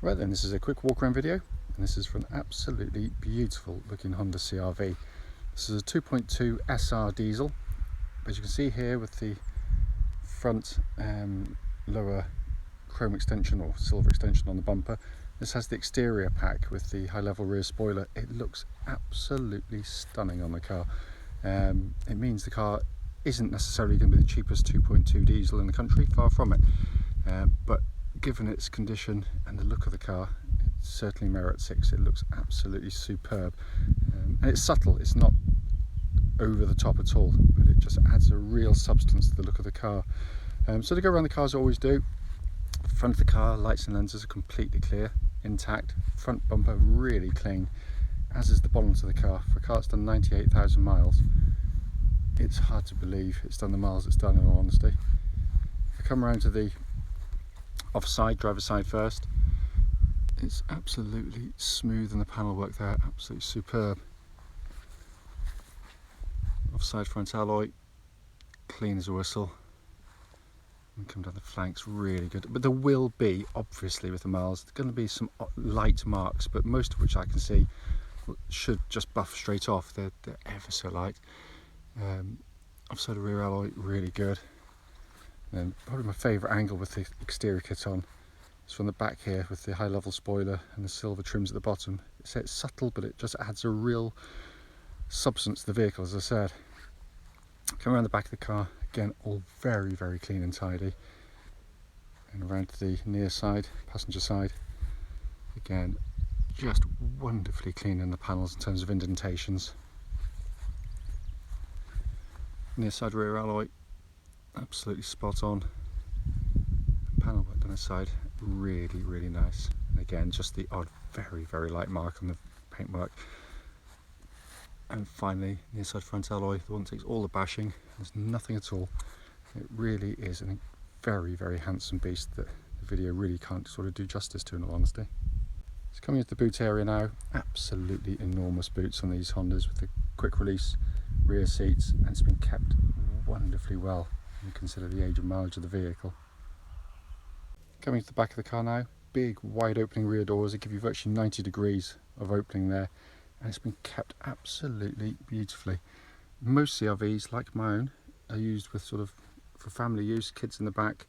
Right then, this is a quick walk around video, and this is for an absolutely beautiful looking Honda CR-V. This is a 2.2 SR diesel. As you can see here with the front lower chrome extension or silver extension on the bumper, this has the exterior pack with the high level rear spoiler. It looks absolutely stunning on the car. It means the car isn't necessarily going to be the cheapest 2.2 diesel in the country, far from it, but given its condition and the look of the car, it certainly merits 6. It looks absolutely superb, and it's subtle, it's not over the top at all, but it just adds a real substance to the look of the car. So to go around the car as I always do, front of the car, lights and lenses are completely clear, intact, front bumper really clean, as is the bonnet of the car. For a car that's done 98,000 miles, it's hard to believe it's done the miles it's done, in all honesty. If I come around to the offside, driver's side first, it's absolutely smooth and the panel work there, absolutely superb. Offside front alloy, clean as a whistle. And come down the flanks, really good. But there will be, obviously with the miles, there's going to be some light marks, but most of which I can see should just buff straight off. They're ever so light. Offside rear alloy, really good. And probably my favourite angle with the exterior kit on is from the back here with the high level spoiler and the silver trims at the bottom. It's subtle, but it just adds a real substance to the vehicle, as I said. Come around the back of the car, again all very, very clean and tidy. And around to the near side, passenger side, again just wonderfully clean in the panels in terms of indentations. Near side rear alloy, absolutely spot on. Panel work down the side, really, really nice. And again, just the odd, very, very light mark on the paintwork. And finally, near side front alloy, the one that takes all the bashing. There's nothing at all. It really is a very, very handsome beast that the video really can't sort of do justice to, in all honesty. So coming into the boot area now, absolutely enormous boots on these Hondas with the quick release rear seats, and it's been kept wonderfully well when you consider the age and mileage of the vehicle. Coming to the back of the car now, big wide opening rear doors that give you virtually 90 degrees of opening there, and it's been kept absolutely beautifully. Most CR-Vs, like my own, are used with sort of for family use, kids in the back,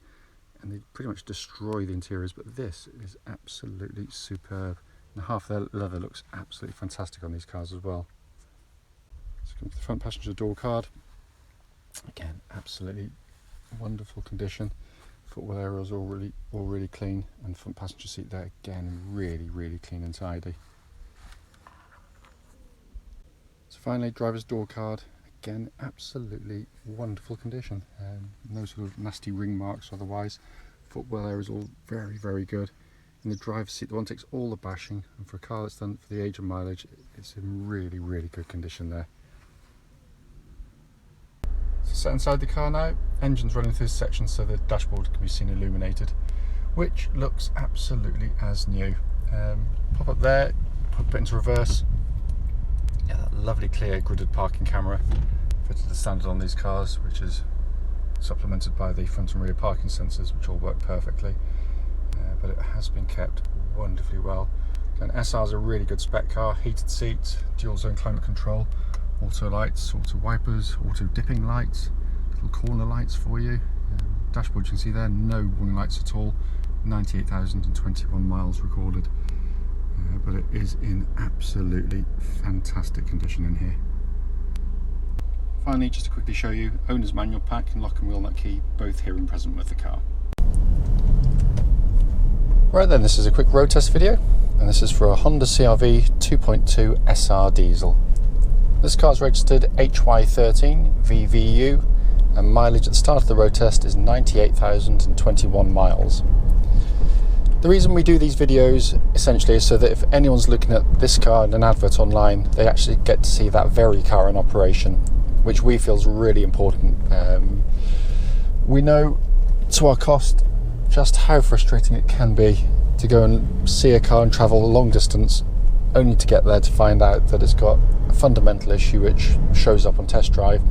and they pretty much destroy the interiors, but this is absolutely superb, and half the leather looks absolutely fantastic on these cars as well. So come to the front passenger door card, again absolutely wonderful condition. Footwell area is all really clean, and front passenger seat there again really, really clean and tidy. So finally, driver's door card, again absolutely wonderful condition, no sort of nasty ring marks or otherwise. Footwell area is all very, very good. In the driver's seat, the one takes all the bashing, and for a car that's done for the age and mileage, it's in really, really good condition there. So set inside the car now, engine's running through this section so the dashboard can be seen illuminated, which looks absolutely as new. Pop up there, put it into reverse. Yeah, that lovely clear gridded parking camera fitted to standard on these cars, which is supplemented by the front and rear parking sensors, which all work perfectly. But it has been kept wonderfully well. And SR is a really good spec car, heated seats, dual zone climate control, auto lights, auto wipers, auto dipping lights, little corner lights for you. Dashboard, you can see there, no warning lights at all. 98,021 miles recorded. But it is in absolutely fantastic condition in here. Finally, just to quickly show you, owner's manual pack and lock and wheel nut key, both here and present with the car. Right then, this is a quick road test video, and this is for a Honda CR-V 2.2 SR diesel. This car is registered HY13VVU, and mileage at the start of the road test is 98,021 miles. The reason we do these videos essentially is so that if anyone's looking at this car in an advert online, they actually get to see that very car in operation, which we feel is really important. We know to our cost just how frustrating it can be to go and see a car and travel a long distance only to get there to find out that it's got a fundamental issue which shows up on test drive,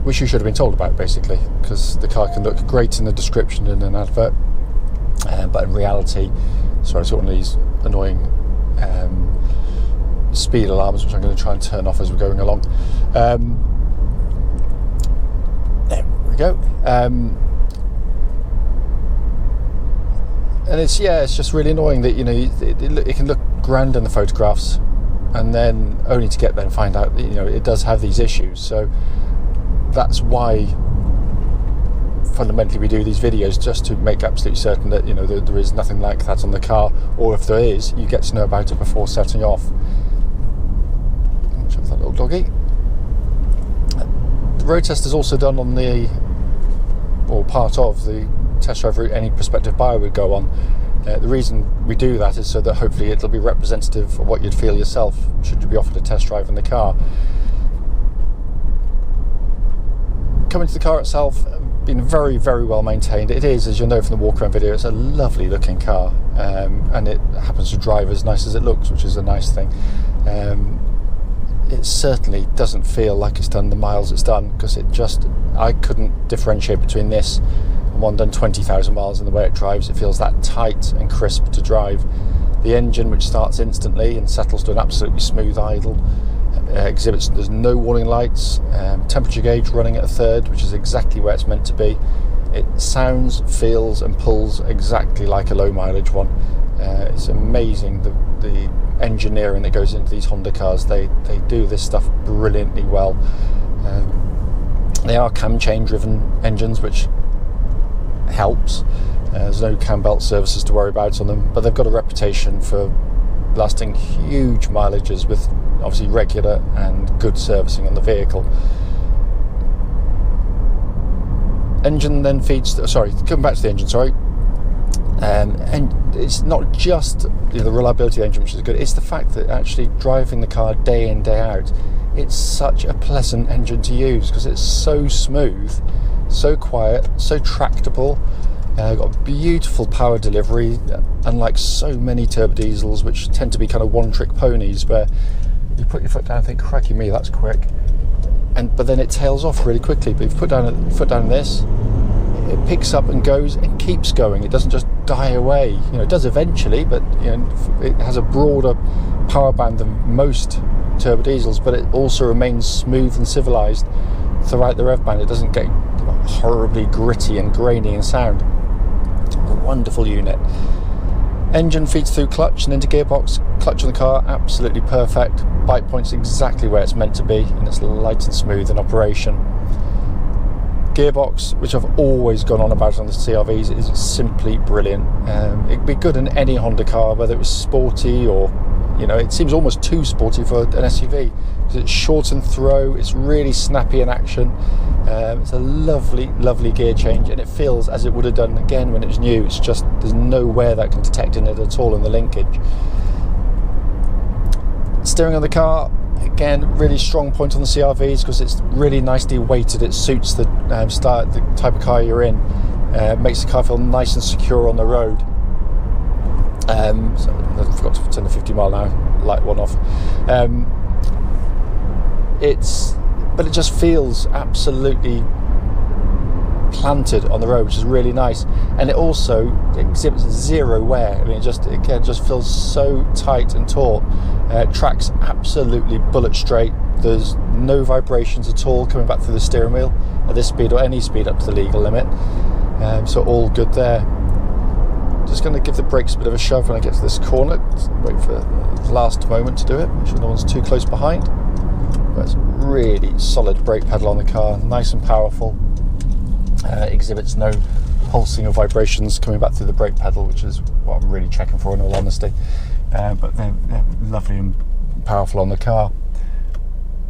which you should have been told about basically, because the car can look great in the description in an advert, but But in reality, sorry, it's one of these annoying speed alarms, which I'm going to try and turn off as we're going along. There we go. And it's just really annoying that, you know, it can look grand in the photographs, and then only to get there and find out that, you know, it does have these issues. So that's why fundamentally we do these videos, just to make absolutely certain that, you know, there is nothing like that on the car, or if there is, you get to know about it before setting off. Check that little doggy. The road test is also done on part of the test drive route any prospective buyer would go on. The reason we do that is so that hopefully it'll be representative of what you'd feel yourself should you be offered a test drive in the car. Coming to the car itself, been very, very well maintained. It is, as you'll know from the walk around video, it's a lovely looking car, and it happens to drive as nice as it looks, which is a nice thing. It certainly doesn't feel like it's done the miles it's done, because I couldn't differentiate between this and one done 20,000 miles in the way it drives. It feels that tight and crisp to drive. The engine, which starts instantly and settles to an absolutely smooth idle, exhibits, there's no warning lights, temperature gauge running at a third, which is exactly where it's meant to be. It sounds, feels and pulls exactly like a low mileage one. It's amazing the engineering that goes into these Honda cars. They do this stuff brilliantly well. They are cam chain driven engines, which helps. There's no cam belt services to worry about on them, but they've got a reputation for lasting huge mileages with obviously regular and good servicing on the vehicle. Engine then feeds, coming back to the engine, and it's not just the reliability of the engine, which is good, it's the fact that actually driving the car day in, day out, it's such a pleasant engine to use, because it's so smooth, so quiet, so tractable. Got a beautiful power delivery, unlike so many turbo diesels, which tend to be kind of one-trick ponies, where you put your foot down and think, crikey me, that's quick, but then it tails off really quickly. But if you put foot down this, it picks up and goes and keeps going. It doesn't just die away. You know, it does eventually, but you know, it has a broader power band than most turbo diesels, but it also remains smooth and civilized throughout the rev band. It doesn't get horribly gritty and grainy in sound. A wonderful unit. Engine feeds through clutch and into gearbox. Clutch on the car, absolutely perfect. Bite point's exactly where it's meant to be, and it's light and smooth in operation. Gearbox, which I've always gone on about on the CR-Vs, is simply brilliant. It'd be good in any Honda car, whether it was sporty or, you know, it seems almost too sporty for an SUV, because it's short and throw, it's really snappy in action. It's a lovely, lovely gear change, and it feels as it would have done again when it was new. It's just, there's no wear that can detect in it at all in the linkage. Steering on the car, again, really strong point on the CR-Vs, because it's really nicely weighted. It suits the type of car you're in. Makes the car feel nice and secure on the road. So I forgot to turn the 50 mile an hour light one off. But it just feels absolutely planted on the road, which is really nice, and it also exhibits zero wear. I mean, it just feels so tight and taut. Tracks absolutely bullet straight. There's no vibrations at all coming back through the steering wheel at this speed or any speed up to the legal limit. So all good there. Just going to give the brakes a bit of a shove when I get to this corner. Wait for the last moment to do it. Make sure no one's too close behind. But it's really solid brake pedal on the car, nice and powerful. Exhibits no pulsing or vibrations coming back through the brake pedal, which is what I'm really checking for in all honesty. But they're lovely and powerful on the car.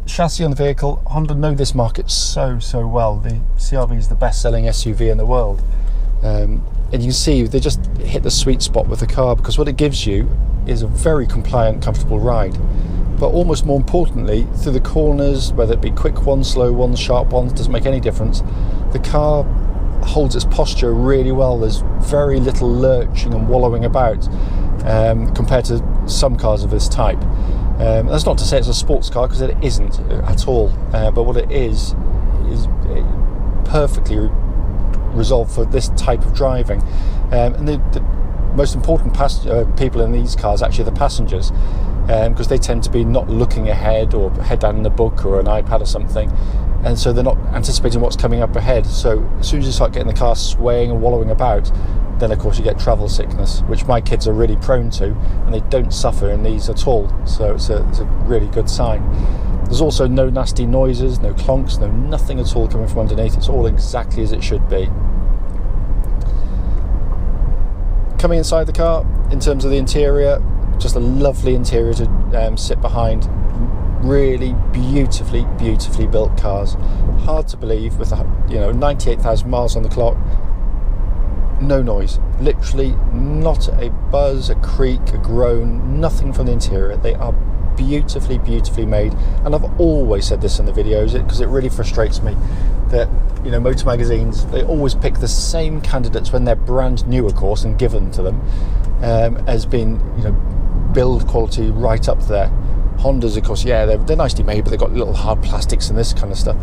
Chassis on the vehicle, Honda know this market so well. The CR-V is the best-selling SUV in the world. And you can see they just hit the sweet spot with the car, because what it gives you is a very compliant, comfortable ride. But almost more importantly, through the corners, whether it be quick ones, slow ones, sharp ones, doesn't make any difference. The car holds its posture really well. There's very little lurching and wallowing about compared to some cars of this type. That's not to say it's a sports car, because it isn't at all. But what it is perfectly resolved for this type of driving. And most important people in these cars actually the passengers, because they tend to be not looking ahead or head down in a book or an iPad or something, and so they're not anticipating what's coming up ahead. So as soon as you start getting the car swaying and wallowing about, then of course you get travel sickness, which my kids are really prone to, and they don't suffer in these at all. So it's a really good sign. There's also no nasty noises, no clonks, nothing at all coming from underneath. It's all exactly as it should be. Coming inside the car, in terms of the interior, just a lovely interior to sit behind. Really beautifully built cars. Hard to believe with 98,000 miles on the clock. No noise, literally not a buzz, a creak, a groan, nothing from the interior. They are beautifully made, and I've always said this in the videos because it really frustrates me that motor magazines, they always pick the same candidates when they're brand new, of course, and given to them as being build quality right up there. Hondas, of course, yeah, they're nicely made, but they've got little hard plastics and this kind of stuff.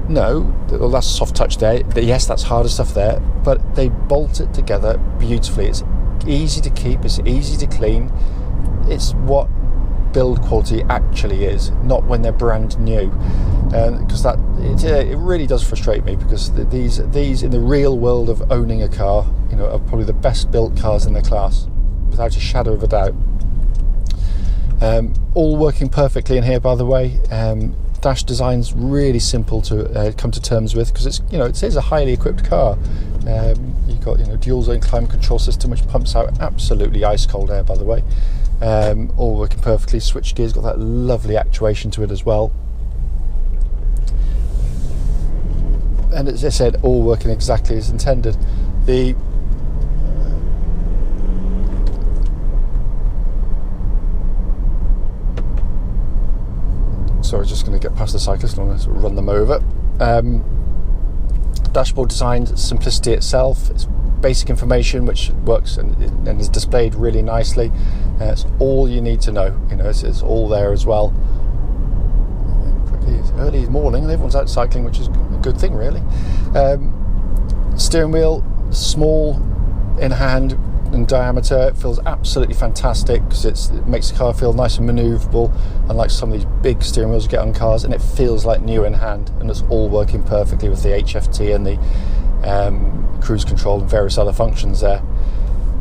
No, that's soft touch there. Yes, that's harder stuff there, but they bolt it together beautifully. It's easy to keep, it's easy to clean. It's what build quality actually is, not when they're brand new. Because it really does frustrate me, because these in the real world of owning a car, are probably the best built cars in their class, without a shadow of a doubt. All working perfectly in here, by the way. Dash design's really simple to come to terms with, because it is a highly equipped car. You've got dual zone climate control system, which pumps out absolutely ice cold air, by the way. All working perfectly. Switch gear's got that lovely actuation to it as well. And as I said, all working exactly as intended. Sorry, just going to get past the cyclist and I'm going to run them over. Dashboard design, simplicity itself. It's basic information which works and is displayed really nicely. It's all you need to know. It's all there as well. It's early morning and everyone's out cycling, which is a good thing, really. Steering wheel, small in hand in diameter. It feels absolutely fantastic because it makes the car feel nice and manoeuvrable, unlike some of these big steering wheels you get on cars, and it feels like new in hand, and it's all working perfectly with the HFT and the cruise control and various other functions there.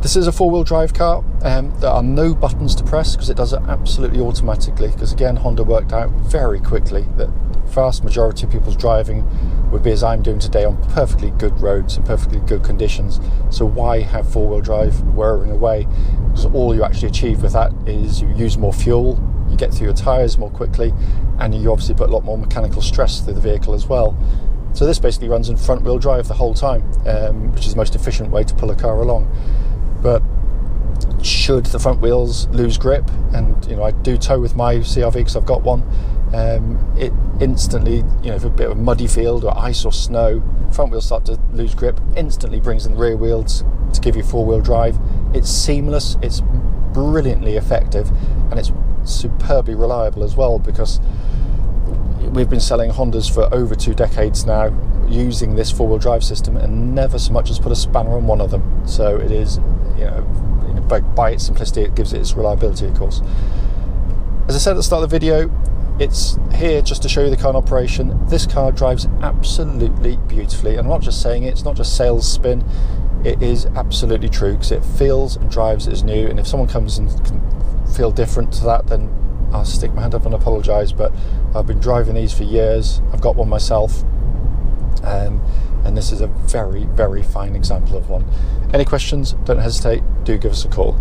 This is a four-wheel drive car. There are no buttons to press because it does it absolutely automatically, because again Honda worked out very quickly that the vast majority of people's driving would be as I'm doing today, on perfectly good roads and perfectly good conditions. So why have four-wheel drive whirring away? Because all you actually achieve with that is you use more fuel, you get through your tyres more quickly, and you obviously put a lot more mechanical stress through the vehicle as well. So this basically runs in front-wheel drive the whole time, which is the most efficient way to pull a car along. But should the front wheels lose grip, and I do tow with my CR-V because I've got one, it instantly, if a bit of a muddy field or ice or snow, front wheels start to lose grip, instantly brings in the rear wheels to give you four-wheel drive. It's seamless, it's brilliantly effective, and it's superbly reliable as well, because we've been selling Hondas for over 2 decades now using this four-wheel drive system, and never so much as put a spanner on one of them. So it is, by its simplicity, it gives it its reliability, of course. As I said at the start of the video, it's here just to show you the car in operation. This car drives absolutely beautifully, and I'm not just saying it, it's not just sales spin, it is absolutely true, because it feels and drives as new. And if someone comes and can feel different to that, then I'll stick my hand up and apologise, but I've been driving these for years. I've got one myself, and this is a very, very fine example of one. Any questions, don't hesitate, do give us a call.